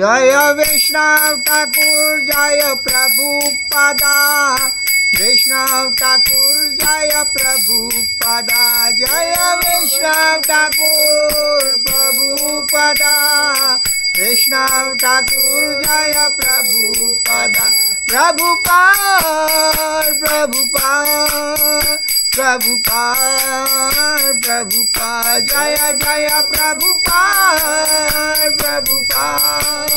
जय वैष्णव ठाकुर जय प्रभुपादा, वैष्णव ठाकुर जय प्रभुपादा, जय वैष्णव ठाकुर प्रभुपादा, वैष्णव ठाकुर जय प्रभुपादा, प्रभुपाद प्रभुपाद प्रभुपाद प्रभुपाद, जय जय प्रभुपाद प्रभुपाद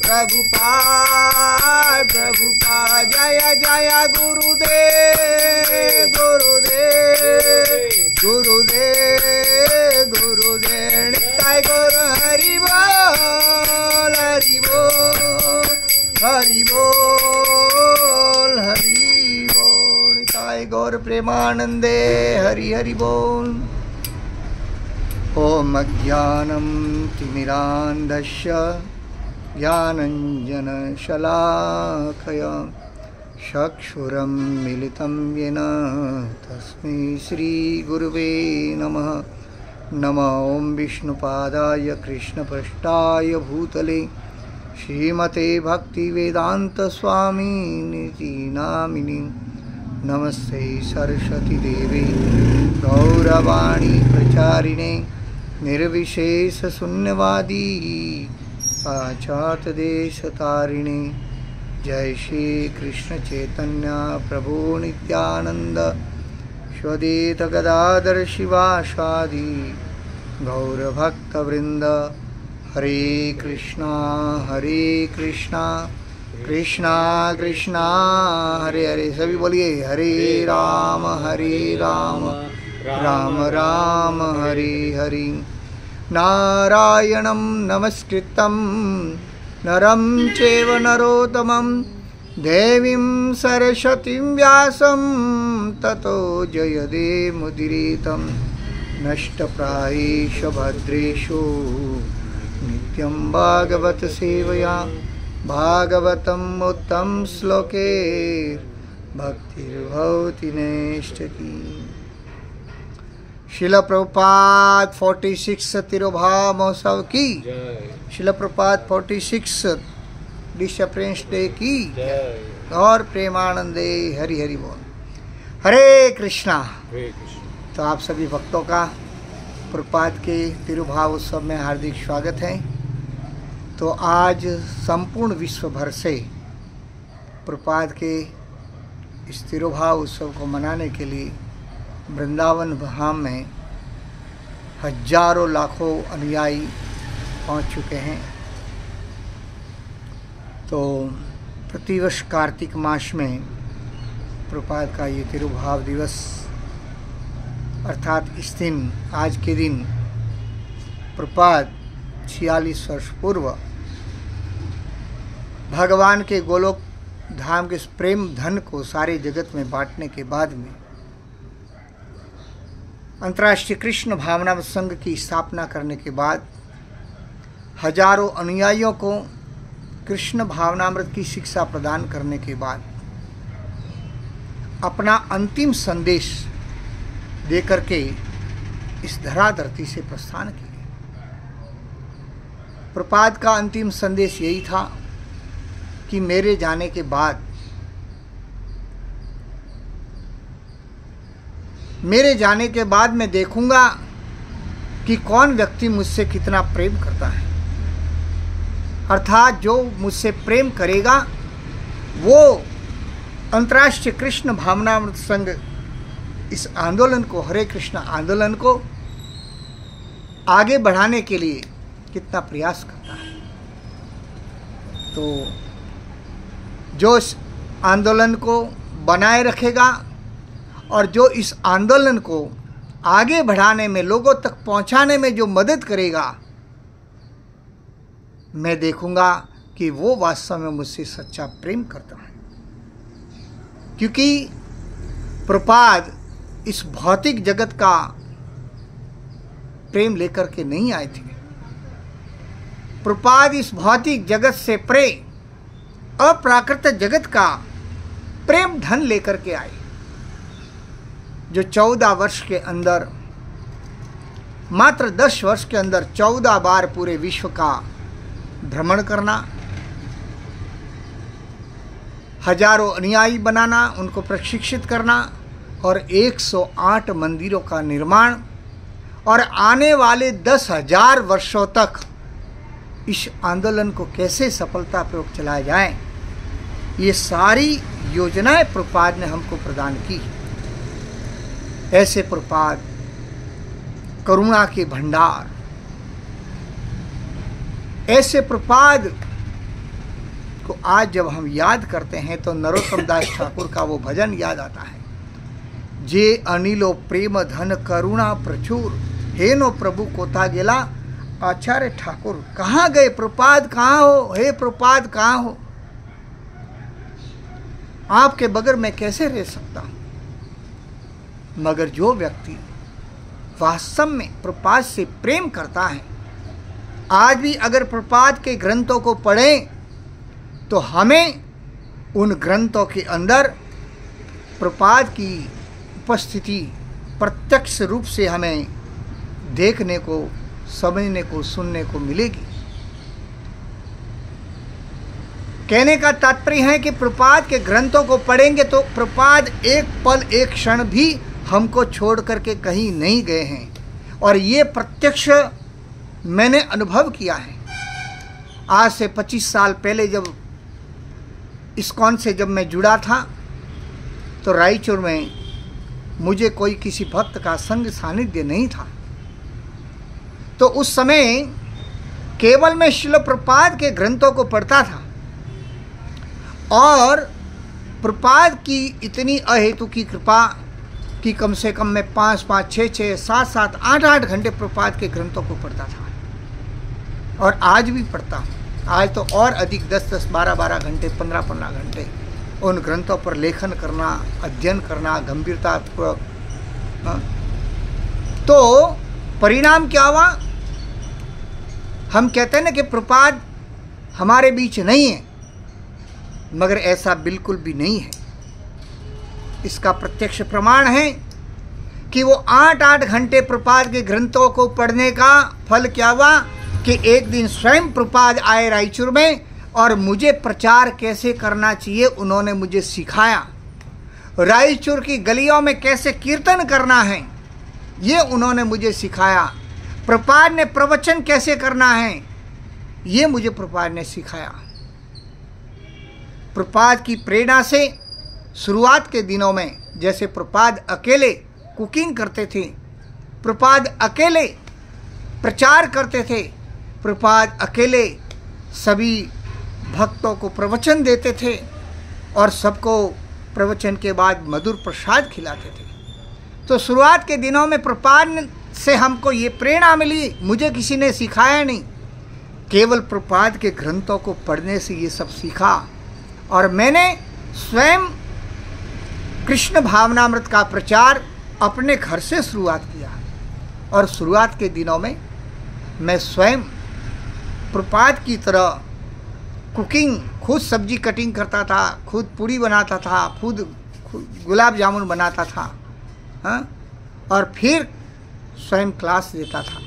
प्रभुपाद प्रभुपाद, जय जय गुरुदेव गुरुदेव गुरुदेव गुरुदेव, निताय गुरु हरि बोल हरि बोल हरि बोल हरि बोल, निताय गौर प्रेमानंदे हरि हरि बोल। ओम अज्ञानं तिमिरान्धस्य ज्ञानञ्जनशलाकया चक्षुरं मिलितं येन तस्मै श्रीगुरुवे नमः। नमो ॐ विष्णुपादाय कृष्णपृष्ठाय भूतले श्रीमते भक्तिवेदान्तस्वामिनिति नामिने। नमस्ते सरस्वती देवी गौरवाणी प्रचारिणे निर्विशेषशून्यवादी पाश्चात्यदेशतारिणे। जय श्री कृष्ण चैतन्य प्रभु नित्यानंद स्वदेत गदाधर शिवासादि गौरभक्तवृंद। हरे कृष्णा कृष्णा कृष्णा हरे हरे। सभी बोलिए हरे राम राम राम हरे हरे। नारायणं नमस्कृतं नरं चैव नरोत्तमं देवीं सरस्वतीं व्यासं ततो जयदेमुदीरयेत्। नष्टप्रायेषु भद्रेषु नित्यं भागवत सेवया भागवतम् उत्तम श्लोके भक्तिर्भवति नैष्ठिकी। शिल प्रभुपाद 46 तिरुभाव महोत्सव की, शिल प्रभुपाद 46 डिसप्रेंस डे की और प्रेमानंदे हरि हरि बोल। हरे कृष्णा। तो आप सभी भक्तों का प्रभुपाद के तिरुभाव उत्सव में हार्दिक स्वागत है। तो आज संपूर्ण विश्व भर से प्रभुपाद के इस तिरुभाव उत्सव को मनाने के लिए वृंदावन धाम में हजारों लाखों अनुयायी पहुंच चुके हैं। तो प्रतिवर्ष कार्तिक मास में प्रभुपाद का ये तिरुभाव दिवस अर्थात इस दिन, आज के दिन प्रभुपाद 46 वर्ष पूर्व भगवान के गोलोक धाम के प्रेम धन को सारे जगत में बांटने के बाद में अंतर्राष्ट्रीय कृष्ण भावनामृत संघ की स्थापना करने के बाद हजारों अनुयायियों को कृष्ण भावनामृत की शिक्षा प्रदान करने के बाद अपना अंतिम संदेश देकर के इस धरा धरती से प्रस्थान किया। प्रभुपाद का अंतिम संदेश यही था कि मेरे जाने के बाद मैं देखूंगा कि कौन व्यक्ति मुझसे कितना प्रेम करता है। अर्थात जो मुझसे प्रेम करेगा वो अंतर्राष्ट्रीय कृष्ण भावनामृत संघ इस आंदोलन को, हरे कृष्ण आंदोलन को आगे बढ़ाने के लिए कितना प्रयास करता है। तो जो इस आंदोलन को बनाए रखेगा और जो इस आंदोलन को आगे बढ़ाने में, लोगों तक पहुंचाने में जो मदद करेगा, मैं देखूंगा कि वो वास्तव में मुझसे सच्चा प्रेम करता है। क्योंकि प्रभुपाद इस भौतिक जगत का प्रेम लेकर के नहीं आए थे। प्रभुपाद इस भौतिक जगत से अप्राकृत जगत का प्रेम धन लेकर के आए, जो 14 वर्ष के अंदर, मात्र 10 वर्ष के अंदर 14 बार पूरे विश्व का भ्रमण करना, हजारों अनुयायी बनाना, उनको प्रशिक्षित करना और 108 मंदिरों का निर्माण और आने वाले 10,000 वर्षों तक इस आंदोलन को कैसे सफलतापूर्वक चलाया जाए, ये सारी योजनाएं प्रभुपाद ने हमको प्रदान की। ऐसे प्रभुपाद करुणा के भंडार, ऐसे प्रभुपाद को आज जब हम याद करते हैं तो नरोत्तम दास ठाकुर का वो भजन याद आता है, जे अनिलो प्रेम धन करुणा प्रचुर, हे नो प्रभु कोता गेला। आचार्य ठाकुर कहाँ गए? प्रभुपाद कहाँ हो? हे प्रभुपाद कहाँ हो? आपके बगैर मैं कैसे रह सकता हूं? मगर जो व्यक्ति वास्तव में प्रभुपाद से प्रेम करता है, आज भी अगर प्रभुपाद के ग्रंथों को पढ़ें तो हमें उन ग्रंथों के अंदर प्रभुपाद की उपस्थिति प्रत्यक्ष रूप से हमें देखने को, समझने को, सुनने को मिलेगी। कहने का तात्पर्य है कि प्रभुपाद के ग्रंथों को पढ़ेंगे तो प्रभुपाद एक पल एक क्षण भी हमको छोड़ करके कहीं नहीं गए हैं, और ये प्रत्यक्ष मैंने अनुभव किया है। आज से 25 साल पहले जब इस्कॉन से जब मैं जुड़ा था तो रायचूर में मुझे कोई किसी भक्त का संग सानिध्य नहीं था। तो उस समय केवल मैं श्रील प्रभुपाद के ग्रंथों को पढ़ता था और प्रभुपाद की इतनी अहेतु की कृपा कि कम से कम मैं 5-5, 6-6, 7-7, 8-8 घंटे प्रभुपाद के ग्रंथों को पढ़ता था और आज भी पढ़ता हूँ। आज तो और अधिक 10-10, 12-12 घंटे, 15-15 घंटे उन ग्रंथों पर लेखन करना, अध्ययन करना गंभीरतापूर्वक। तो परिणाम क्या हुआ? हम कहते हैं ना कि प्रभुपाद हमारे बीच नहीं है, मगर ऐसा बिल्कुल भी नहीं है। इसका प्रत्यक्ष प्रमाण है कि वो 8-8 घंटे प्रभुपाद के ग्रंथों को पढ़ने का फल क्या हुआ कि एक दिन स्वयं प्रभुपाद आए रायचूर में और मुझे प्रचार कैसे करना चाहिए उन्होंने मुझे सिखाया। रायचूर की गलियों में कैसे कीर्तन करना है ये उन्होंने मुझे सिखाया। प्रभुपाद ने प्रवचन कैसे करना है ये मुझे प्रभुपाद ने सिखाया। प्रभुपाद की प्रेरणा से शुरुआत के दिनों में जैसे प्रभुपाद अकेले कुकिंग करते थे, प्रभुपाद अकेले प्रचार करते थे, प्रभुपाद अकेले सभी भक्तों को प्रवचन देते थे और सबको प्रवचन के बाद मधुर प्रसाद खिलाते थे। तो शुरुआत के दिनों में प्रभुपाद से हमको ये प्रेरणा मिली, मुझे किसी ने सिखाया नहीं, केवल प्रभुपाद के ग्रंथों को पढ़ने से ये सब सीखा। और मैंने स्वयं कृष्ण भावनामृत का प्रचार अपने घर से शुरुआत किया और शुरुआत के दिनों में मैं स्वयं प्रभुपाद की तरह कुकिंग, खुद सब्जी कटिंग करता था, खुद पूड़ी बनाता था, खुद गुलाब जामुन बनाता था, हाँ, और फिर स्वयं क्लास देता था।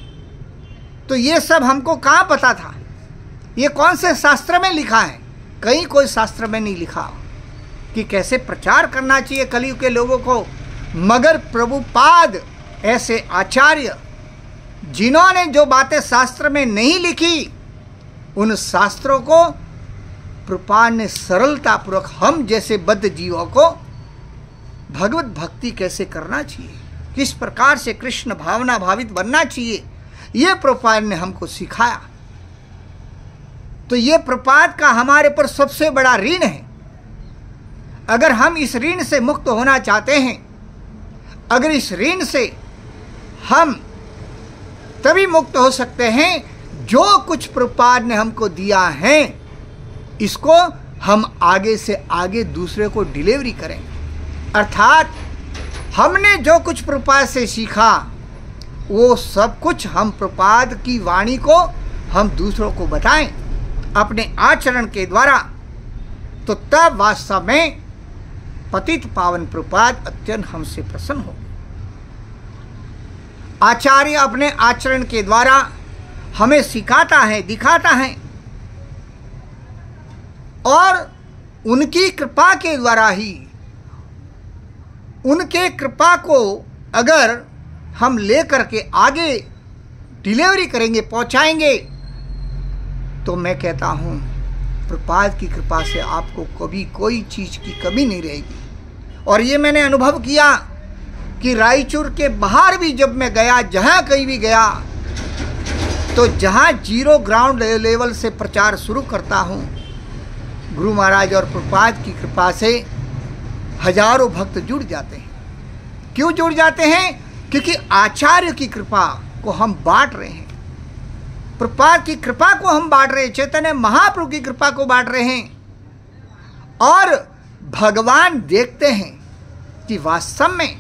तो ये सब हमको कहाँ पता था? ये कौन से शास्त्र में लिखा है? कहीं कोई शास्त्र में नहीं लिखा कि कैसे प्रचार करना चाहिए कलयुग के लोगों को। मगर प्रभुपाद ऐसे आचार्य जिन्होंने जो बातें शास्त्र में नहीं लिखी, उन शास्त्रों को प्रभुपाद ने सरलतापूर्वक हम जैसे बद्ध जीवों को भगवत भक्ति कैसे करना चाहिए, किस प्रकार से कृष्ण भावना भावित बनना चाहिए, ये प्रभुपाद ने हमको सिखाया। तो ये प्रभुपाद का हमारे पर सबसे बड़ा ऋण है। अगर हम इस ऋण से मुक्त होना चाहते हैं, अगर इस ऋण से हम तभी मुक्त हो सकते हैं जो कुछ प्रभुपाद ने हमको दिया है इसको हम आगे से आगे दूसरे को डिलीवरी करें। अर्थात हमने जो कुछ प्रभुपाद से सीखा वो सब कुछ हम प्रभुपाद की वाणी को हम दूसरों को बताएं अपने आचरण के द्वारा। तो तब वास्तव में पतित पावन प्रभुपाद अत्यंत हमसे प्रसन्न हो। आचार्य अपने आचरण के द्वारा हमें सिखाता है, दिखाता है और उनकी कृपा के द्वारा ही, उनके कृपा को अगर हम लेकर के आगे डिलीवरी करेंगे, पहुंचाएंगे, तो मैं कहता हूं प्रभुपाद की कृपा से आपको कभी कोई चीज की कमी नहीं रहेगी। और ये मैंने अनुभव किया कि रायचूर के बाहर भी जब मैं गया, जहां कहीं भी गया, तो जहां जीरो ग्राउंड लेवल से प्रचार शुरू करता हूं, गुरु महाराज और प्रभुपाद की कृपा से हजारों भक्त जुड़ जाते हैं। क्यों जुड़ जाते हैं? क्योंकि आचार्य की कृपा को हम बांट रहे हैं, प्रभुपाद की कृपा को हम बांट रहे हैं, चैतन्य महाप्रभु की कृपा को बांट रहे हैं। और भगवान देखते हैं कि वास्तव में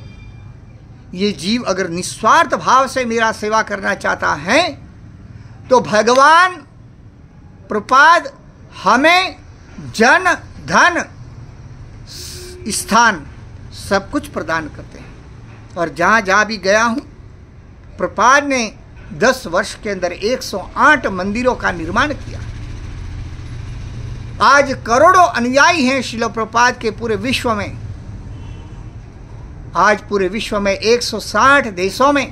ये जीव अगर निस्वार्थ भाव से मेरा सेवा करना चाहता है, तो भगवान प्रभुपाद हमें जन धन स्थान सब कुछ प्रदान करते हैं। और जहाँ जहाँ भी गया हूँ, प्रभुपाद ने 10 वर्ष के अंदर 108 मंदिरों का निर्माण किया। आज करोड़ों अनुयायी हैं श्रील प्रभुपाद के पूरे विश्व में। आज पूरे विश्व में 160 देशों में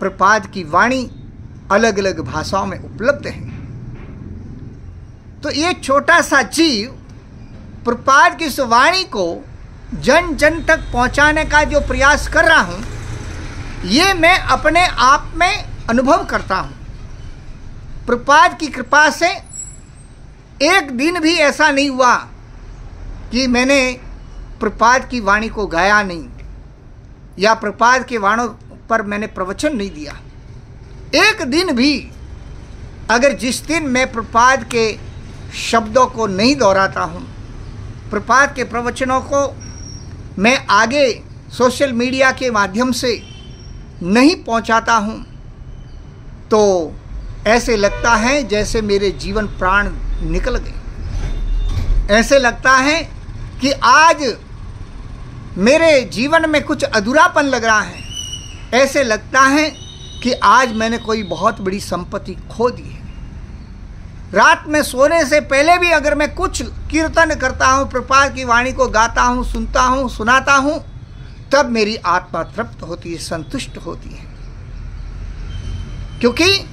प्रभुपाद की वाणी अलग अलग भाषाओं में उपलब्ध है। तो ये छोटा सा जीव प्रभुपाद की इस वाणी को जन जन तक पहुंचाने का जो प्रयास कर रहा हूं, ये मैं अपने आप में अनुभव करता हूं। प्रभुपाद की कृपा से एक दिन भी ऐसा नहीं हुआ कि मैंने प्रभुपाद की वाणी को गाया नहीं, या प्रभुपाद के वाणों पर मैंने प्रवचन नहीं दिया। एक दिन भी अगर जिस दिन मैं प्रभुपाद के शब्दों को नहीं दोहराता हूँ, प्रभुपाद के प्रवचनों को मैं आगे सोशल मीडिया के माध्यम से नहीं पहुँचाता हूँ, तो ऐसे लगता है जैसे मेरे जीवन प्राण निकल गए। ऐसे लगता है कि आज मेरे जीवन में कुछ अधूरापन लग रहा है। ऐसे लगता है कि आज मैंने कोई बहुत बड़ी संपत्ति खो दी है। रात में सोने से पहले भी अगर मैं कुछ कीर्तन करता हूँ, प्रभुपाद की वाणी को गाता हूँ, सुनता हूँ, सुनाता हूँ, तब मेरी आत्मा तृप्त होती है, संतुष्ट होती है। क्योंकि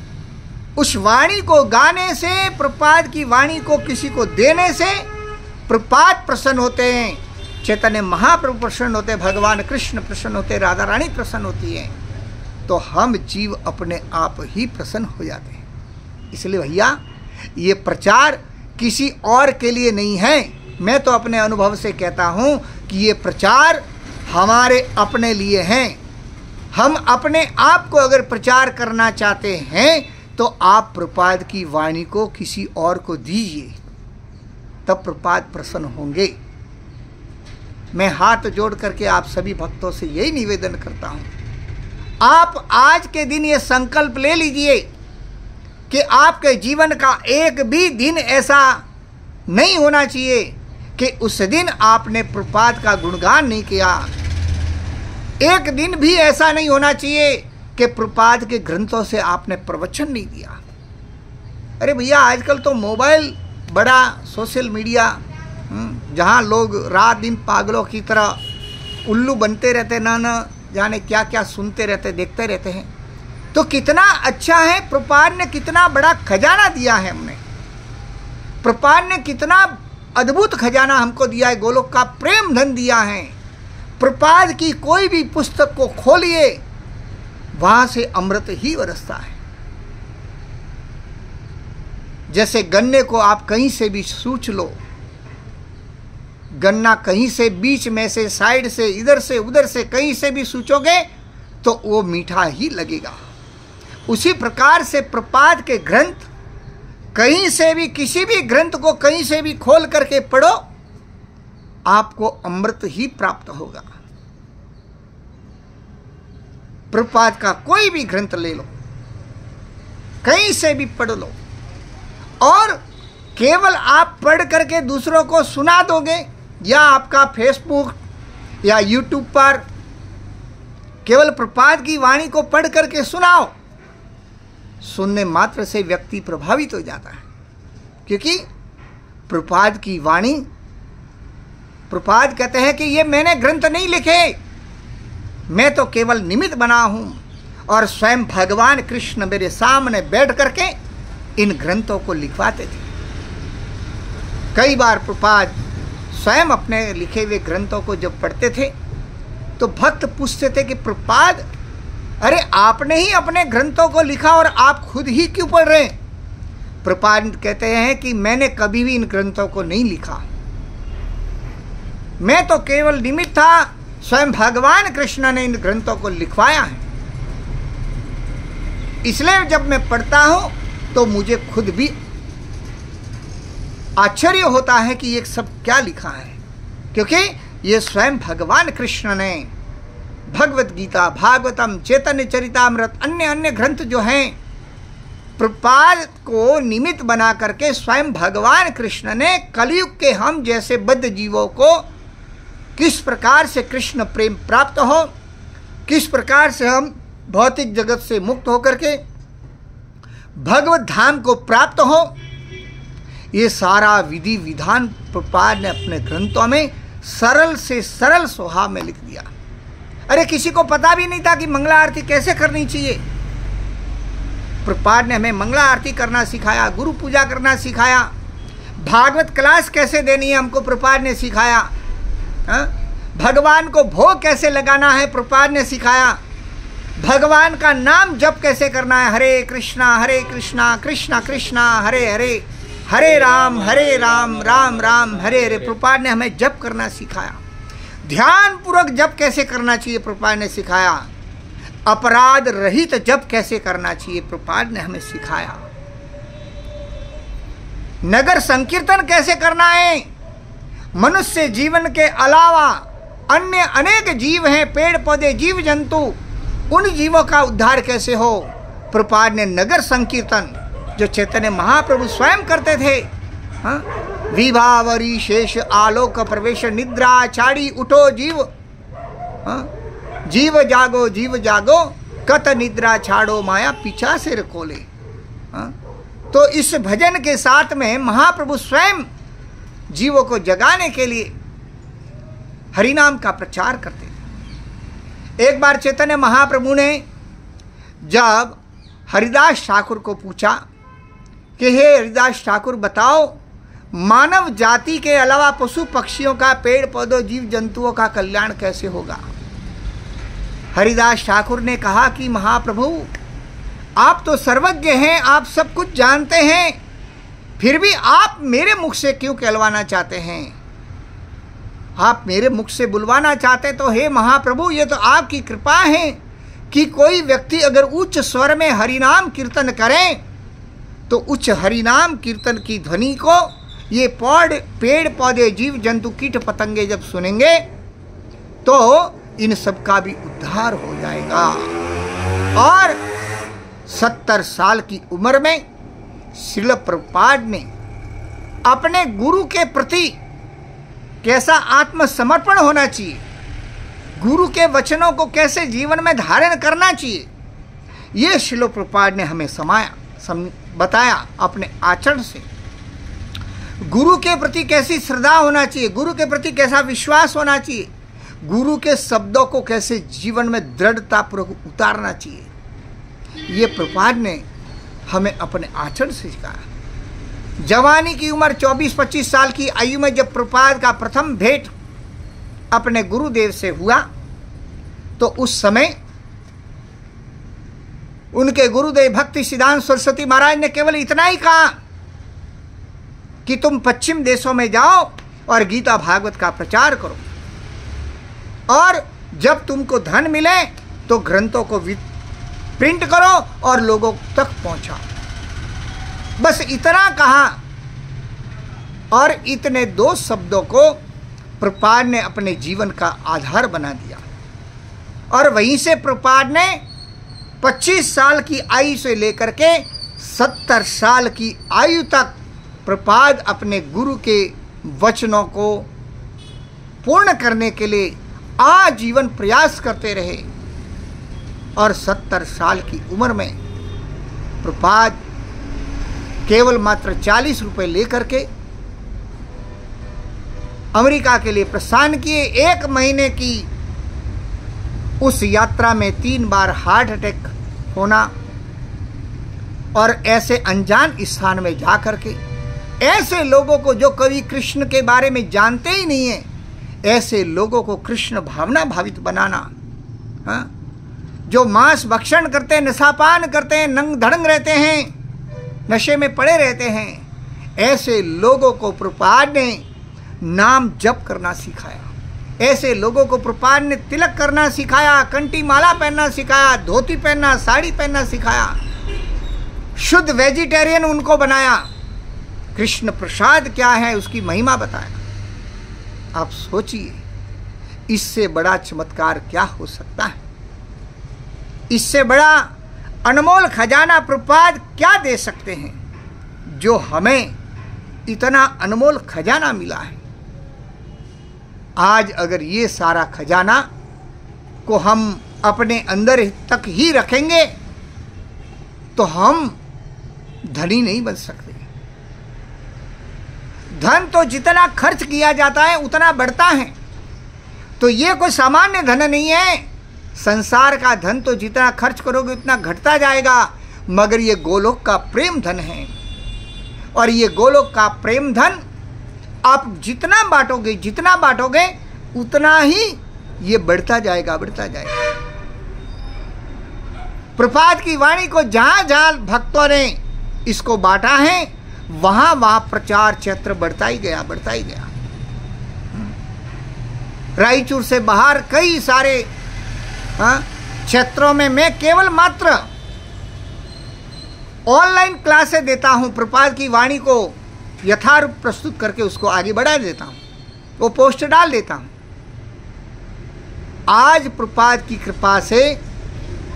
उस वाणी को गाने से, प्रभुपाद की वाणी को किसी को देने से प्रभुपाद प्रसन्न होते हैं, चैतन्य महाप्रभु प्रसन्न होते हैं, भगवान कृष्ण प्रसन्न होते हैं, राधा रानी प्रसन्न होती है, तो हम जीव अपने आप ही प्रसन्न हो जाते हैं। इसलिए भैया ये प्रचार किसी और के लिए नहीं है। मैं तो अपने अनुभव से कहता हूँ कि ये प्रचार हमारे अपने लिए हैं। हम अपने आप को अगर प्रचार करना चाहते हैं, तो आप प्रभुपाद की वाणी को किसी और को दीजिए, तब प्रभुपाद प्रसन्न होंगे। मैं हाथ जोड़ करके आप सभी भक्तों से यही निवेदन करता हूँ, आप आज के दिन ये संकल्प ले लीजिए कि आपके जीवन का एक भी दिन ऐसा नहीं होना चाहिए कि उस दिन आपने प्रभुपाद का गुणगान नहीं किया। एक दिन भी ऐसा नहीं होना चाहिए कि प्रभुपाद के ग्रंथों से आपने प्रवचन नहीं दिया। अरे भैया आजकल तो मोबाइल बड़ा, सोशल मीडिया, जहाँ लोग रात दिन पागलों की तरह उल्लू बनते रहते, ना जाने क्या क्या सुनते रहते, देखते रहते हैं। तो कितना अच्छा है, प्रभुपाद ने कितना बड़ा खजाना दिया है हमने। प्रभुपाद ने कितना अद्भुत खजाना हमको दिया है, गोलोक का प्रेम धन दिया है। प्रभुपाद की कोई भी पुस्तक को खोलिए, वहां से अमृत ही बरसता है। जैसे गन्ने को आप कहीं से भी सूच लो, गन्ना कहीं से बीच में से, साइड से, इधर से उधर से कहीं से भी सूचोगे तो वो मीठा ही लगेगा। उसी प्रकार से प्रभुपाद के ग्रंथ कहीं से भी, किसी भी ग्रंथ को कहीं से भी खोल करके पढ़ो, आपको अमृत ही प्राप्त होगा। प्रभुपाद का कोई भी ग्रंथ ले लो, कहीं से भी पढ़ लो, और केवल आप पढ़ करके दूसरों को सुना दोगे, या आपका फेसबुक या यूट्यूब पर केवल प्रभुपाद की वाणी को पढ़ करके सुनाओ, सुनने मात्र से व्यक्ति प्रभावित हो जाता है। क्योंकि प्रभुपाद की वाणी, प्रभुपाद कहते हैं कि ये मैंने ग्रंथ नहीं लिखे, मैं तो केवल निमित्त बना हूं और स्वयं भगवान कृष्ण मेरे सामने बैठ करके इन ग्रंथों को लिखवाते थे। कई बार प्रभुपाद स्वयं अपने लिखे हुए ग्रंथों को जब पढ़ते थे तो भक्त पूछते थे कि प्रभुपाद, अरे आपने ही अपने ग्रंथों को लिखा और आप खुद ही क्यों पढ़ रहे हैं? प्रभुपाद कहते हैं कि मैंने कभी भी इन ग्रंथों को नहीं लिखा, मैं तो केवल निमित्त था, स्वयं भगवान कृष्ण ने इन ग्रंथों को लिखवाया है। इसलिए जब मैं पढ़ता हूं तो मुझे खुद भी आश्चर्य होता है कि ये सब क्या लिखा है, क्योंकि ये स्वयं भगवान कृष्ण ने भगवत गीता, भागवतम, चैतन्य चरितामृत, अन्य ग्रंथ जो हैं, प्रभुपाद को निमित्त बना करके स्वयं भगवान कृष्ण ने कलयुग के हम जैसे बद्ध जीवों को किस प्रकार से कृष्ण प्रेम प्राप्त हो, किस प्रकार से हम भौतिक जगत से मुक्त होकर के भगवत धाम को प्राप्त हो, ये सारा विधि विधान प्रभुपाद ने अपने ग्रंथों में सरल से सरल स्वभाव में लिख दिया। अरे किसी को पता भी नहीं था कि मंगला आरती कैसे करनी चाहिए। प्रभुपाद ने हमें मंगला आरती करना सिखाया, गुरु पूजा करना सिखाया, भागवत क्लास कैसे देनी है हमको प्रभुपाद ने सिखाया, भगवान को भोग कैसे लगाना है प्रभुपाद ने सिखाया, भगवान का नाम जप कैसे करना है, हरे कृष्णा कृष्णा कृष्णा हरे हरे, हरे राम राम राम हरे हरे। प्रभुपाद ने हमें जप करना सिखाया, ध्यान पूर्वक जप कैसे करना चाहिए प्रभुपाद ने सिखाया, अपराध रहित जप कैसे करना चाहिए प्रभुपाद ने हमें सिखाया, नगर संकीर्तन कैसे करना है, मनुष्य जीवन के अलावा अन्य अनेक जीव हैं, पेड़ पौधे जीव जंतु, उन जीवों का उद्धार कैसे हो। प्रभुपाद ने नगर संकीर्तन जो चैतन्य महाप्रभु स्वयं करते थे, विभावरी शेष आलोक प्रवेश निद्रा चाड़ी उठो जीव, जीव जागो कत निद्रा छाड़ो माया पीछा से रखोले। तो इस भजन के साथ में महाप्रभु स्वयं जीवों को जगाने के लिए हरिनाम का प्रचार करते थे। एक बार चैतन्य महाप्रभु ने जब हरिदास ठाकुर को पूछा कि हे हरिदास ठाकुर बताओ, मानव जाति के अलावा पशु पक्षियों का, पेड़ पौधों जीव जंतुओं का कल्याण कैसे होगा। हरिदास ठाकुर ने कहा कि महाप्रभु आप तो सर्वज्ञ हैं, आप सब कुछ जानते हैं, फिर भी आप मेरे मुख से क्यों कहलवाना चाहते हैं, आप मेरे मुख से बुलवाना चाहते तो हे महाप्रभु ये तो आपकी कृपा है कि कोई व्यक्ति अगर उच्च स्वर में हरिनाम कीर्तन करें तो उच्च हरिनाम कीर्तन की ध्वनि को ये पेड़ पौधे जीव जंतु कीट पतंगे जब सुनेंगे तो इन सब का भी उद्धार हो जाएगा। और 70 साल की उम्र में श्रील प्रभुपाद ने अपने गुरु के प्रति कैसा आत्मसमर्पण होना चाहिए, गुरु के वचनों को कैसे जीवन में धारण करना चाहिए, ये श्रील प्रभुपाद ने हमें बताया अपने आचरण से। गुरु के प्रति कैसी श्रद्धा होना चाहिए, गुरु के प्रति कैसा विश्वास होना चाहिए, गुरु के शब्दों को कैसे जीवन में दृढ़तापूर्वक उतारना चाहिए, ये प्रभुपाद ने हमें अपने आचरण से सिखाया। जवानी की उम्र 24-25 साल की आयु में जब प्रभुपाद का प्रथम भेंट अपने गुरुदेव से हुआ तो उस समय उनके गुरुदेव भक्ति सिद्धांत सरस्वती महाराज ने केवल इतना ही कहा कि तुम पश्चिम देशों में जाओ और गीता भागवत का प्रचार करो, और जब तुमको धन मिले तो ग्रंथों को प्रिंट करो और लोगों तक पहुंचाओ। बस इतना कहा और इतने 2 शब्दों को प्रभुपाद ने अपने जीवन का आधार बना दिया। और वहीं से प्रभुपाद ने 25 साल की आयु से लेकर के 70 साल की आयु तक प्रभुपाद अपने गुरु के वचनों को पूर्ण करने के लिए आजीवन प्रयास करते रहे। और 70 साल की उम्र में प्रभुपाद केवल मात्र 40 रुपये लेकर के अमेरिका के लिए प्रस्थान किए। 1 महीने की उस यात्रा में 3 बार हार्ट अटैक होना, और ऐसे अनजान स्थान में जाकर के ऐसे लोगों को, जो कभी कृष्ण के बारे में जानते ही नहीं है, ऐसे लोगों को कृष्ण भावना भावित बनाना। हाँ, जो मांस भक्षण करते हैं, नशापान करते हैं, नंग धड़ंग रहते हैं, नशे में पड़े रहते हैं, ऐसे लोगों को प्रभुपाद ने नाम जप करना सिखाया। ऐसे लोगों को प्रभुपाद ने तिलक करना सिखाया, कंठी माला पहनना सिखाया, धोती पहनना, साड़ी पहनना सिखाया, शुद्ध वेजिटेरियन उनको बनाया। कृष्ण प्रसाद क्या है उसकी महिमा बताया। आप सोचिए, इससे बड़ा चमत्कार क्या हो सकता है? इससे बड़ा अनमोल खजाना प्रभुपाद क्या दे सकते हैं, जो हमें इतना अनमोल खजाना मिला है। आज अगर ये सारा खजाना को हम अपने अंदर तक ही रखेंगे तो हम धनी नहीं बन सकते। धन तो जितना खर्च किया जाता है उतना बढ़ता है, तो ये कोई सामान्य धन नहीं है। संसार का धन तो जितना खर्च करोगे उतना घटता जाएगा, मगर ये गोलोक का प्रेम धन है, और ये गोलोक का प्रेम धन आप जितना बांटोगे उतना ही ये बढ़ता जाएगा, बढ़ता जाएगा। प्रभुपाद की वाणी को जहां जहां भक्तों ने इसको बांटा है, वहां वहां प्रचार क्षेत्र बढ़ता ही गया, बढ़ता ही गया। रायचूर से बाहर कई सारे क्षेत्रों में मैं केवल मात्र ऑनलाइन क्लासें देता हूं। प्रभुपाद की वाणी को यथारूप प्रस्तुत करके उसको आगे बढ़ा देता हूं, वो पोस्ट डाल देता हूं। आज प्रभुपाद की कृपा से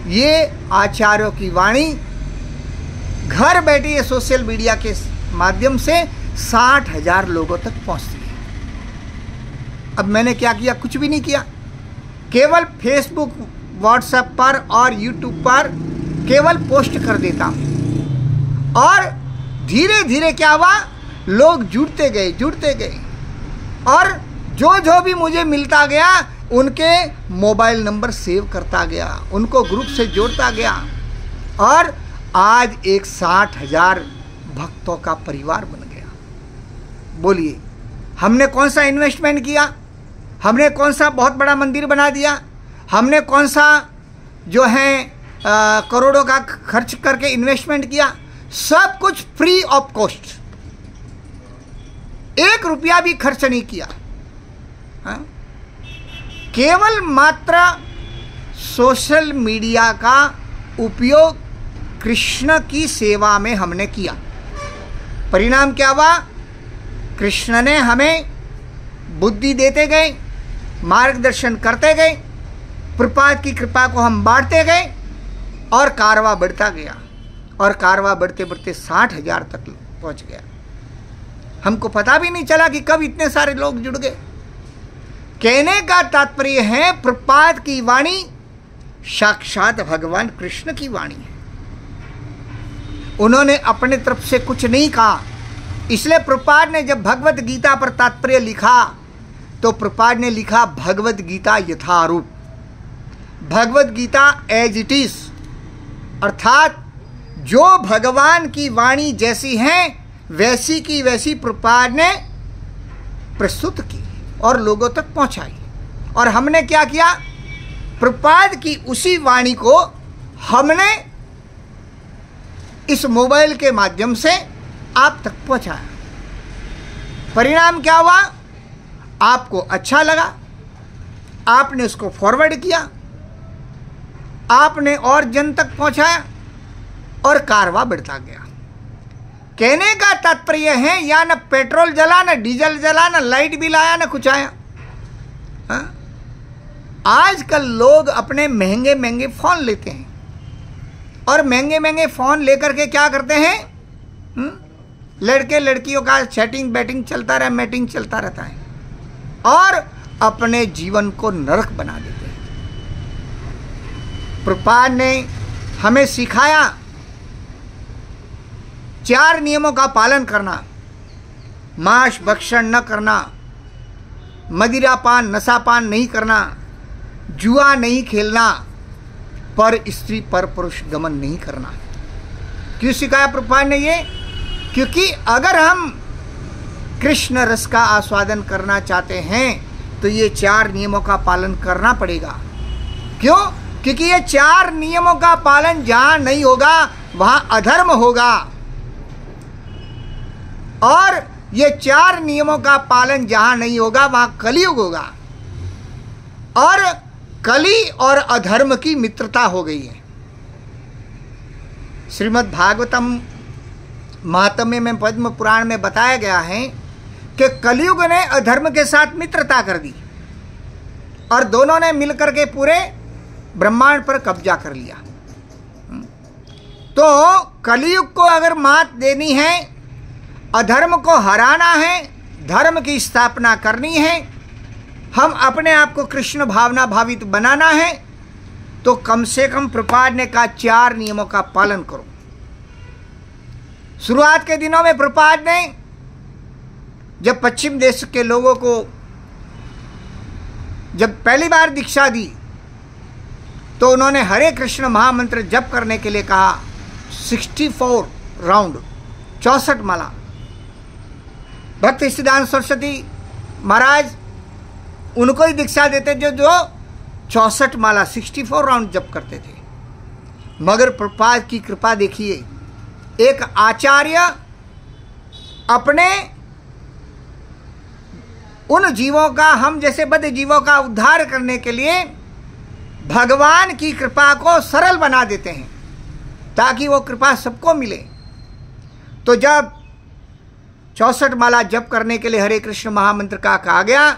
ये आचार्यों की वाणी घर बैठे ये सोशल मीडिया के माध्यम से 60,000 लोगों तक पहुंचती है। अब मैंने क्या किया? कुछ भी नहीं किया, केवल फेसबुक, व्हाट्सएप पर और यूट्यूब पर केवल पोस्ट कर देता हूं, और धीरे धीरे क्या हुआ, लोग जुड़ते गए, और जो भी मुझे मिलता गया उनके मोबाइल नंबर सेव करता गया, उनको ग्रुप से जोड़ता गया, और आज एक 60,000 भक्तों का परिवार बन गया। बोलिए, हमने कौन सा इन्वेस्टमेंट किया? हमने कौन सा बहुत बड़ा मंदिर बना दिया? हमने कौन सा जो है करोड़ों का खर्च करके इन्वेस्टमेंट किया? सब कुछ फ्री ऑफ कॉस्ट, 1 रुपया भी खर्च नहीं किया। हाँ? केवल मात्र सोशल मीडिया का उपयोग कृष्ण की सेवा में हमने किया। परिणाम क्या हुआ? कृष्ण ने हमें बुद्धि देते गए, मार्गदर्शन करते गए, प्रभुपाद की कृपा को हम बांटते गए, और कारवा बढ़ता गया, और कारवा बढ़ते बढ़ते 60,000 तक पहुंच गया। हमको पता भी नहीं चला कि कब इतने सारे लोग जुड़ गए। कहने का तात्पर्य है, प्रभुपाद की वाणी साक्षात भगवान कृष्ण की वाणी है। उन्होंने अपने तरफ से कुछ नहीं कहा। इसलिए प्रभुपाद ने जब भगवत गीता पर तात्पर्य लिखा तो प्रभुपाद ने लिखा भगवत गीता यथारूप, Bhagavad Gita as it is, अर्थात जो भगवान की वाणी जैसी है वैसी की वैसी प्रभुपाद ने प्रस्तुत की और लोगों तक पहुंचाई। और हमने क्या किया? प्रभुपाद की उसी वाणी को हमने इस मोबाइल के माध्यम से आप तक पहुंचाया। परिणाम क्या हुआ? आपको अच्छा लगा, आपने उसको फॉरवर्ड किया, आपने और जन तक पहुंचाया, और कारवा बढ़ता गया। कहने का तात्पर्य है, या न पेट्रोल जला, न डीजल जला, न लाइट बिल आया, न कुछ आया। हाँ? आजकल लोग अपने महंगे महंगे फोन लेते हैं, और महंगे महंगे फोन लेकर के क्या करते हैं? लड़के लड़कियों का चैटिंग बैटिंग चलता रहा, मैटिंग चलता रहता है, और अपने जीवन को नरक बना देते हैं। प्रभुपाद ने हमें सिखाया 4 नियमों का पालन करना, मांस भक्षण न करना, मदिरापान नशापान नहीं करना, जुआ नहीं खेलना, पर स्त्री पर पुरुष गमन नहीं करना। क्यों सिखाया प्रभुपाद ने ये? क्योंकि अगर हम कृष्ण रस का आस्वादन करना चाहते हैं तो ये 4 नियमों का पालन करना पड़ेगा। क्यों? क्योंकि ये 4 नियमों का पालन जहां नहीं होगा वहां अधर्म होगा, और ये 4 नियमों का पालन जहां नहीं होगा वहां कलयुग होगा, और कली और अधर्म की मित्रता हो गई है। श्रीमद् भागवतम महात्म्य में पद्म पुराण में बताया गया है कि कलयुग ने अधर्म के साथ मित्रता कर दी और दोनों ने मिलकर के पूरे ब्रह्मांड पर कब्जा कर लिया। तो कलयुग को अगर मात देनी है, अधर्म को हराना है, धर्म की स्थापना करनी है, हम अपने आप को कृष्ण भावना भावित बनाना है, तो कम से कम प्रभुपाद ने कहा 4 नियमों का पालन करो। शुरुआत के दिनों में प्रभुपाद ने जब पश्चिम देश के लोगों को जब पहली बार दीक्षा दी तो उन्होंने हरे कृष्ण महामंत्र जप करने के लिए कहा। 64 राउंड, 64 माला। भक्त सिद्धांत सरस्वती महाराज उनको ही दीक्षा देते जो 64 माला 64 राउंड जप करते थे। मगर प्रभुपाद की कृपा देखिए, एक आचार्य अपने उन जीवों का, हम जैसे बद्ध जीवों का उद्धार करने के लिए भगवान की कृपा को सरल बना देते हैं ताकि वो कृपा सबको मिले। तो जब 64 माला जप करने के लिए हरे कृष्ण महामंत्र का कहा गया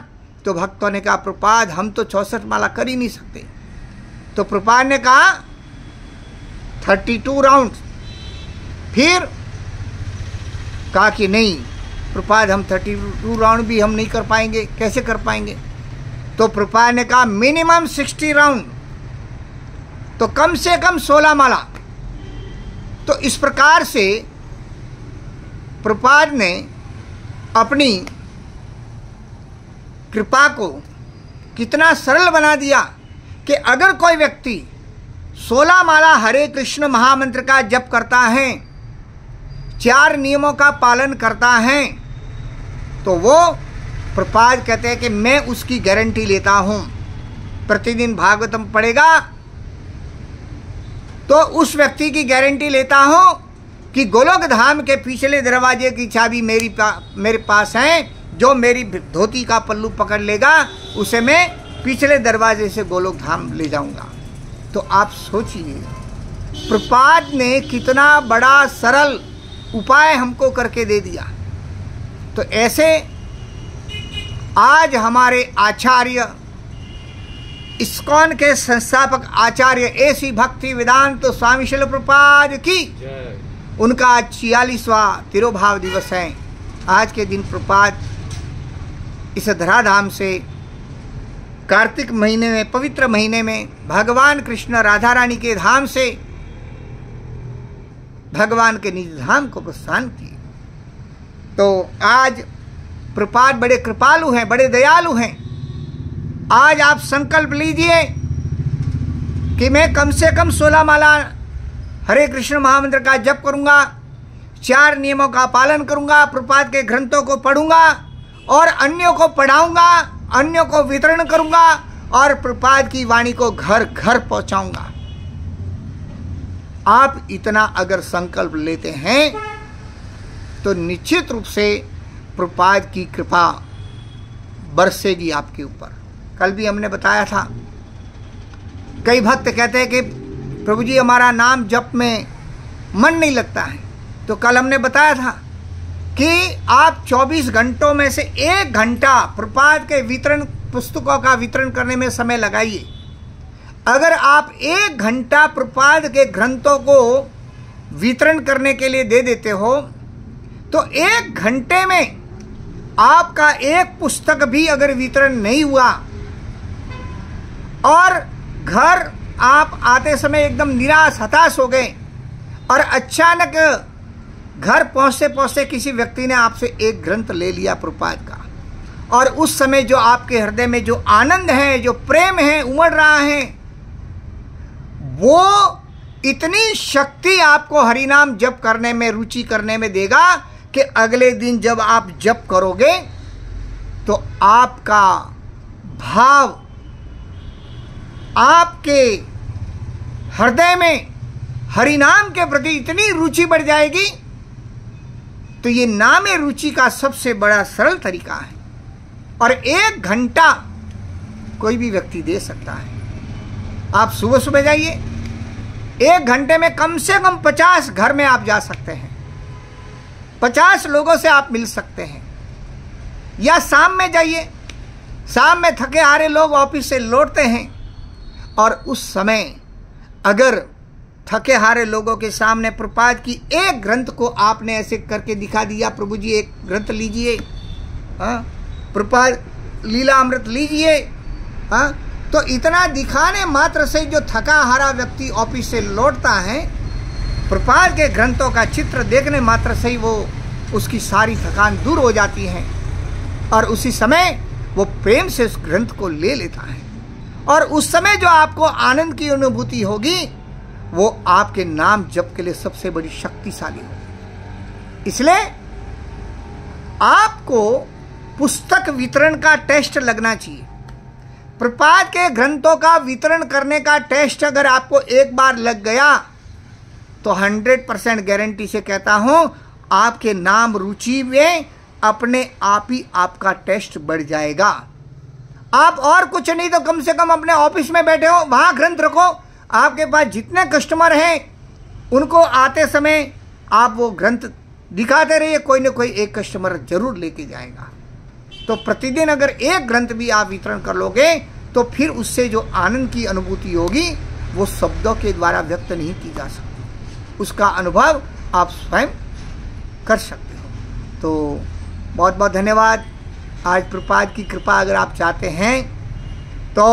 तो भक्तों ने कहा प्रभुपाद हम तो 64 माला कर ही नहीं सकते। तो प्रभुपाद ने कहा 32 राउंड। फिर कहा कि नहीं प्रभुपाद हम 32 राउंड भी हम नहीं कर पाएंगे, कैसे कर पाएंगे? तो प्रभुपाद ने कहा मिनिमम 60 राउंड, तो कम से कम 16 माला। तो इस प्रकार से प्रभुपाद ने अपनी कृपा को कितना सरल बना दिया कि अगर कोई व्यक्ति 16 माला हरे कृष्ण महामंत्र का जप करता है, 4 नियमों का पालन करता है, तो वो प्रभुपाद कहते हैं कि मैं उसकी गारंटी लेता हूं। प्रतिदिन भागवतम पढ़ेगा तो उस व्यक्ति की गारंटी लेता हूं कि गोलोक धाम के पिछले दरवाजे की चाबी मेरे पास है। जो मेरी धोती का पल्लू पकड़ लेगा उसे मैं पिछले दरवाजे से गोलोक धाम ले जाऊंगा। तो आप सोचिए प्रभुपाद ने कितना बड़ा सरल उपाय हमको करके दे दिया। तो ऐसे आज हमारे आचार्य, इस्कॉन के संस्थापक आचार्य ऐसी भक्ति वेदांत तो स्वामी श्रील प्रभुपाद की, उनका 46वां तिरोभाव दिवस है। आज के दिन प्रभुपाद इस धराधाम से कार्तिक महीने में, पवित्र महीने में भगवान कृष्ण राधा रानी के धाम से भगवान के निज धाम को प्रस्थान किए। तो आज प्रभुपाद बड़े कृपालु हैं, बड़े दयालु हैं। आज आप संकल्प लीजिए कि मैं कम से कम 16 माला हरे कृष्ण महामंत्र का जप करूंगा, 4 नियमों का पालन करूंगा, प्रभुपाद के ग्रंथों को पढ़ूंगा और अन्यों को पढ़ाऊंगा, अन्यों को वितरण करूंगा और प्रभुपाद की वाणी को घर घर पहुंचाऊंगा। आप इतना अगर संकल्प लेते हैं तो निश्चित रूप से प्रभुपाद की कृपा बरसेगी आपके ऊपर। कल भी हमने बताया था, कई भक्त कहते हैं कि प्रभु जी हमारा नाम जप में मन नहीं लगता है। तो कल हमने बताया था कि आप 24 घंटों में से 1 घंटा प्रभुपाद के वितरण, पुस्तकों का वितरण करने में समय लगाइए। अगर आप 1 घंटा प्रभुपाद के ग्रंथों को वितरण करने के लिए दे देते हो तो 1 घंटे में आपका एक पुस्तक भी अगर वितरण नहीं हुआ और घर आप आते समय एकदम निराश हताश हो गए और अचानक घर पहुंचते पहुंचते किसी व्यक्ति ने आपसे एक ग्रंथ ले लिया प्रभुपाद का और उस समय जो आपके हृदय में जो आनंद है, जो प्रेम है उमड़ रहा है, वो इतनी शक्ति आपको हरिनाम जप करने में, रुचि करने में देगा कि अगले दिन जब आप जप करोगे तो आपका भाव, आपके हृदय में हरिनाम के प्रति इतनी रुचि बढ़ जाएगी। तो ये नाम रुचि का सबसे बड़ा सरल तरीका है और 1 घंटा कोई भी व्यक्ति दे सकता है। आप सुबह सुबह जाइए, 1 घंटे में कम से कम 50 घर में आप जा सकते हैं, 50 लोगों से आप मिल सकते हैं। या शाम में जाइए, शाम में थके हारे लोग ऑफिस से लौटते हैं और उस समय अगर थके हारे लोगों के सामने प्रपाद की एक ग्रंथ को आपने ऐसे करके दिखा दिया, प्रभु जी एक ग्रंथ लीजिए, प्रपाद लीला अमृत लीजिए, तो इतना दिखाने मात्र से जो थका हारा व्यक्ति ऑफिस से लौटता है, प्रपाद के ग्रंथों का चित्र देखने मात्र से ही वो उसकी सारी थकान दूर हो जाती है और उसी समय वो प्रेम से उस ग्रंथ को ले लेता है और उस समय जो आपको आनंद की अनुभूति होगी वो आपके नाम जप के लिए सबसे बड़ी शक्तिशाली होगी। इसलिए आपको पुस्तक वितरण का टेस्ट लगना चाहिए। प्रपाद के ग्रंथों का वितरण करने का टेस्ट अगर आपको एक बार लग गया तो 100% गारंटी से कहता हूं आपके नाम रुचि में अपने आप ही आपका टेस्ट बढ़ जाएगा। आप और कुछ नहीं तो कम से कम अपने ऑफिस में बैठे हो, वहां ग्रंथ रखो, आपके पास जितने कस्टमर हैं उनको आते समय आप वो ग्रंथ दिखाते रहिए, कोई ना कोई एक कस्टमर जरूर लेके जाएगा। तो प्रतिदिन अगर एक ग्रंथ भी आप वितरण कर लोगे तो फिर उससे जो आनंद की अनुभूति होगी वो शब्दों के द्वारा व्यक्त नहीं की जा सकती, उसका अनुभव आप स्वयं कर सकते हो। तो बहुत बहुत धन्यवाद। आज प्रपाद की कृपा अगर आप चाहते हैं तो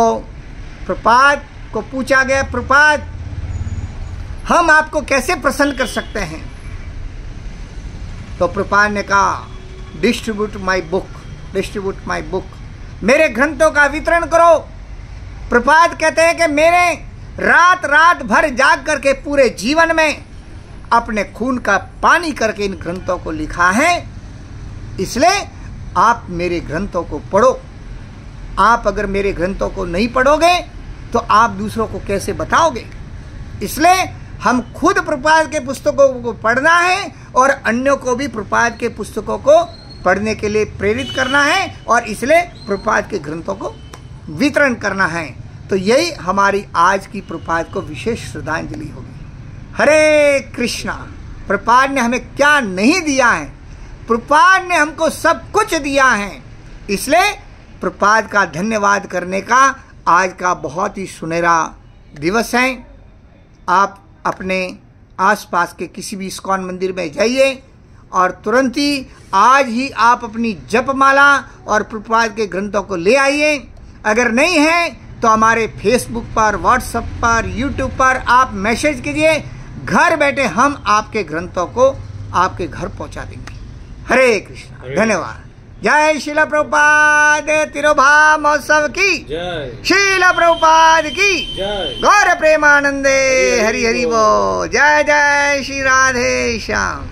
प्रपाद को पूछा गया, प्रपाद हम आपको कैसे प्रसन्न कर सकते हैं? तो प्रपाद ने कहा distribute my book, distribute my book, मेरे ग्रंथों का वितरण करो। प्रपाद कहते हैं कि मेरे रात रात भर जाग करके पूरे जीवन में अपने खून का पानी करके इन ग्रंथों को लिखा है, इसलिए आप मेरे ग्रंथों को पढ़ो। आप अगर मेरे ग्रंथों को नहीं पढ़ोगे तो आप दूसरों को कैसे बताओगे? इसलिए हम खुद प्रपाद के पुस्तकों को पढ़ना है और अन्यों को भी प्रपाद के पुस्तकों को पढ़ने के लिए प्रेरित करना है और इसलिए प्रपाद के ग्रंथों को वितरण करना है। तो यही हमारी आज की प्रपाद को विशेष श्रद्धांजलि होगी। हरे कृष्णा। प्रपाद ने हमें क्या नहीं दिया है? प्रपाद ने हमको सब कुछ दिया है, इसलिए प्रपाद का धन्यवाद करने का आज का बहुत ही सुनहरा दिवस है। आप अपने आसपास के किसी भी इस्कॉन मंदिर में जाइए और तुरंत ही आज ही आप अपनी जपमाला और प्रपाद के ग्रंथों को ले आइए। अगर नहीं है तो हमारे फेसबुक पर, व्हाट्सएप पर, यूट्यूब पर आप मैसेज कीजिए, घर बैठे हम आपके ग्रंथों को आपके घर पहुंचा देंगे। हरे कृष्णा। धन्यवाद। जय श्रील प्रभुपाद तिरुभाव महोत्सव की जय, श्रील प्रभुपाद की जय, गौर प्रेमानंदे हरि हरि बोल। जय जय श्री राधे श्याम।